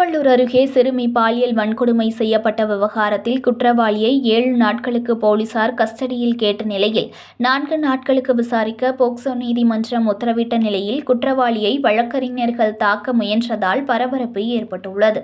திருவள்ளூர் அருகே சிறுமி பாலியல் வன்கொடுமை செய்யப்பட்ட விவகாரத்தில் குற்றவாளியை 7 நாட்களுக்கு போலீசார் கஸ்டடியில் கேட்ட நிலையில் 4 நாட்களுக்கு விசாரிக்க போக்சோ நீதிமன்றம் உத்தரவிட்ட நிலையில் குற்றவாளியை வழக்கறிஞர்கள் தாக்க முயன்றதால் பரபரப்பு ஏற்பட்டுள்ளது.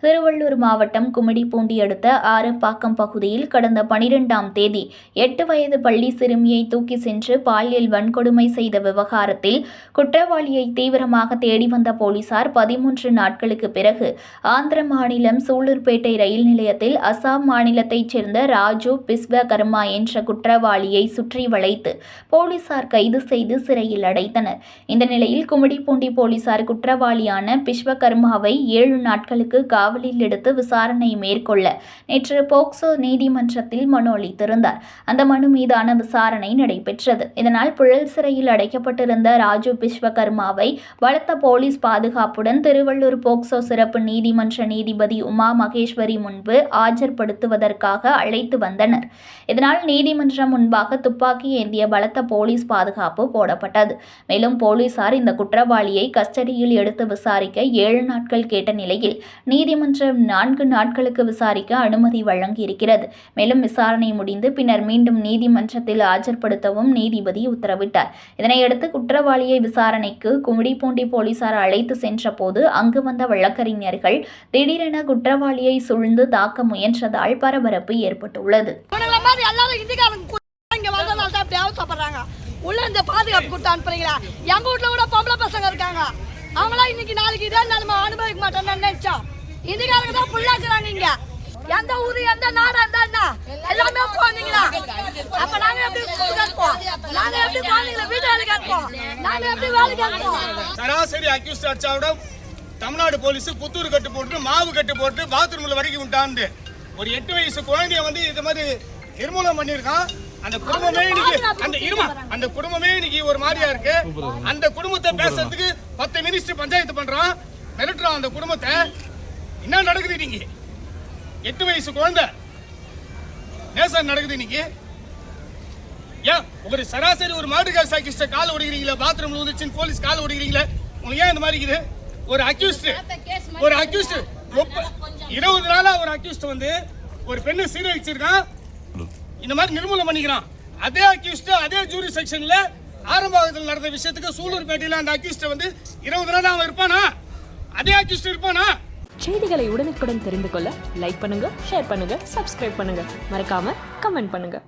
திருவள்ளூர் மாவட்டம் கும்மிடிப்பூண்டி அடுத்த ஆரப்பாக்கம் பகுதியில் கடந்த 12ஆம் தேதி 8 வயது பள்ளி சிறுமியை தூக்கி சென்று பாலியல் வன்கொடுமை செய்த விவகாரத்தில் குற்றவாளியை தீவிரமாக தேடி வந்த போலீசார் 13 நாட்களுக்கு பிறகு ஆந்திர மாநிலம் சூலூர்பேட்டை ரயில் நிலையத்தில் அசாம் மாநிலத்தைச் சேர்ந்த ராஜு பிஸ்வகர்மா என்ற குற்றவாளியை சுற்றி வளைத்து போலீசார் கைது செய்து சிறையில் அடைத்தனர். இந்த நிலையில் கும்மிடிப்பூண்டி போலீசார் குற்றவாளியான பிஸ்வகர்மாவை 7 நாட்களுக்கு காவலில் எடுத்து விசாரணை மேற்கொள்ள நேற்று போக்சோ நீதிமன்றத்தில் மனு அளித்திருந்தார். அந்த மனு மீதான விசாரணை நடைபெற்றது. இதனால் புழல் சிறையில் அடைக்கப்பட்டிருந்த ராஜு பிஸ்வகர்மாவை பலத்த போலீஸ் பாதுகாப்புடன் திருவள்ளூர் போக்சோ சிறப்பு நீதிமன்ற நீதிபதி உமா மகேஸ்வரி முன்பு ஆஜர்படுத்துவதற்காக அழைத்து வந்தனர். இதனால் நீதிமன்றம் முன்பாக துப்பாக்கி ஏந்திய பலத்த போலீஸ் பாதுகாப்பு போடப்பட்டது. மேலும் போலீசார் இந்த குற்றவாளியை கஸ்டடியில் எடுத்து விசாரிக்க 7 நாட்கள் கேட்ட நிலையில் நீதிமன்றம் 4 நாட்களுக்கு விசாரிக்க அனுமதி வழங்கியிருக்கிறது. மேலும் விசாரணை முடிந்து பின்னர் மீண்டும் நீதிமன்றத்தில் ஆஜர்படுத்தவும் நீதிபதி உத்தரவிட்டார். இதனையடுத்து குற்றவாளியை விசாரணைக்கு கும்மிடிப்பூண்டி போலீசார் அழைத்து சென்றபோது அங்கு வந்த வழக்கறிஞர்கள் திடீரென குற்றவாளியை சூழ்ந்து தாக்க முயன்றதால் பரபரப்பு ஏற்பட்டுள்ளது. உள்ள இந்த பாதுகாப்பு கொடுத்து அனுப்புறீங்களா? எங்க வீட்டுல கூட பொம்பளை பசங்க இருக்காங்க. அவங்களா இன்னைக்கு நாளைக்கு இதே நிலைமை அனுபவிக்க மாட்டேன்னு நினைச்சோம். இதுக்காக தான் புள்ளாக்குறாங்க. இங்க எந்த ஊரு எந்த நாடு இருந்தா எல்லாமே போனீங்களா? அப்ப நாங்க எப்படி இருப்போம்? நாங்க எப்படி குழந்தைங்களை வீட்டு வேலைக்கு அனுப்போம்? நாங்க எப்படி வேலைக்கு அனுப்போம்? சராசரி அக்யூஸ்ட் அடிச்சாவிட தமிழ்நாடு போலீஸ் புத்தூர் கட்டு போட்டு மாவு கட்டு போட்டு பாத்ரூம்ல வரைக்கும் விட்டாண்டு ஒரு 8 வயசு குழந்தைய வந்து இது மாதிரி நிர்மூலம் பண்ணியிருக்கான். அந்த குடும்பமே இன்னைக்கு ஒரு மாதிரியா இருக்கு. அந்த குடும்பத்தை பேசுறதுக்கு 10 மினிஸ்டர் பஞ்சாயத்து பண்றான், மிரட்டுறான் அந்த குடும்பத்தை. என்ன நடக்குது இன்னைக்கு? 8 வயசு குழந்தை நேசம் நடக்குது இன்னைக்கு. ஏன் ஒரு சராசரி ஒரு மர்டர் கேஸ் அக்யூஸ்ட் கால் ஓடுகிறீங்களா? பாத்ரூம்ல வந்துச்சுன்னு போலீஸ் கால் ஓடுகிறீங்களா? உங்களுக்கு ஏன் இந்த மாதிரி இருக்குது? ஒரு அக்யூஸ்ட் 20 நாளா ஒரு அக்யூஸ்ட் வந்து ஒரு பெண்ணை சீரழிச்சிருக்கான், இந்த மாதிரி நிர்மூலம் பண்ணிக்கிறான். அதே அக்யூஸ்ட் அதே ஜூரி செக்ஷன்ல ஆரம்பத்தில் நடந்த விஷயத்துக்கு சூலூர்பேட்டையில அந்த அக்யூஸ்ட் வந்து 20 நாள் அவன் இருப்பானா? அதே அக்யூஸ்ட் இருப்பானா? செய்திகளை உடனுக்குடன் தெரிந்து கொள்ள லைக் பண்ணுங்க, ஷேர் பண்ணுங்க, சப்ஸ்கிரைப் பண்ணுங்க, மறக்காம கமெண்ட் பண்ணுங்க.